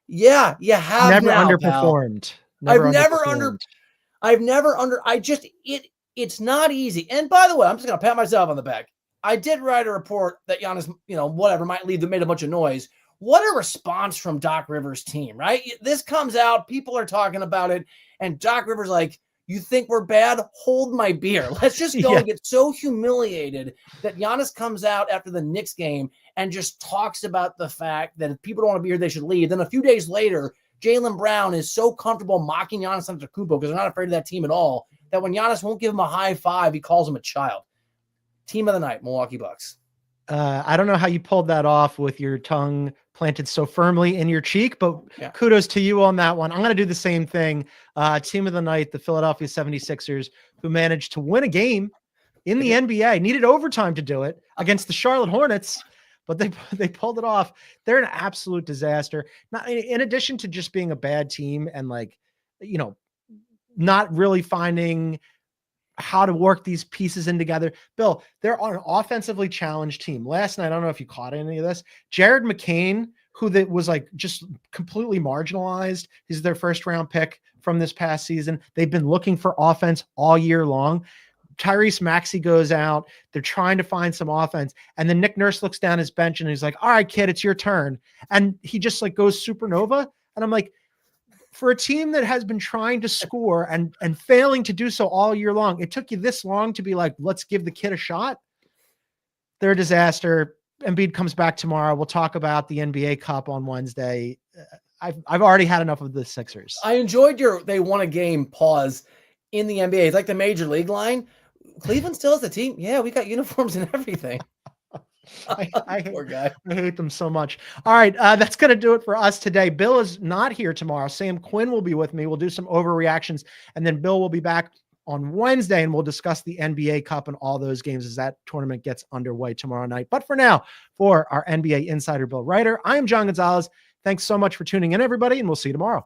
Speaker 2: yeah, you have
Speaker 1: never
Speaker 2: now,
Speaker 1: underperformed.
Speaker 2: It's not easy. And by the way, I'm just going to pat myself on the back. I did write a report that Giannis, made a bunch of noise. What a response from Doc Rivers' team, right? This comes out, people are talking about it, and Doc Rivers like, you think we're bad? Hold my beer. Let's just go and get so humiliated that Giannis comes out after the Knicks game and just talks about the fact that if people don't want to be here, they should leave. Then a few days later, Jaylen Brown is so comfortable mocking Giannis Antetokounmpo because they're not afraid of that team at all, that when Giannis won't give him a high five, he calls him a child. Team of the night, Milwaukee Bucks.
Speaker 1: I don't know how you pulled that off with your tongue planted so firmly in your cheek, but kudos to you on that one. I'm going to do the same thing. Team of the night, the Philadelphia 76ers, who managed to win a game in the NBA, needed overtime to do it against the Charlotte Hornets, but they pulled it off. They're an absolute disaster. Now, in addition to just being a bad team and not really finding how to work these pieces in together. Bill, they're an offensively challenged team. Last night, I don't know if you caught any of this. Jared McCain, who was just completely marginalized. He's their first round pick from this past season. They've been looking for offense all year long. Tyrese Maxey goes out. They're trying to find some offense. And then Nick Nurse looks down his bench and he's like, all right, kid, it's your turn. And he just goes supernova. And I'm like, for a team that has been trying to score and failing to do so all year long, it took you this long to be like, let's give the kid a shot. They're a disaster. Embiid comes back tomorrow. We'll talk about the NBA Cup on Wednesday. I've already had enough of the Sixers.
Speaker 2: I enjoyed they won a game pause in the NBA. It's like the major league line. Cleveland still has a team. Yeah, we got uniforms and everything.
Speaker 1: I hate them so much. All right, that's going to do it for us today. Bill is not here tomorrow. Sam Quinn will be with me. We'll do some overreactions, and then Bill will be back on Wednesday, and we'll discuss the NBA Cup and all those games as that tournament gets underway tomorrow night. But for now, for our NBA insider Bill Reiter, I am John Gonzalez. Thanks so much for tuning in, everybody, and we'll see you tomorrow.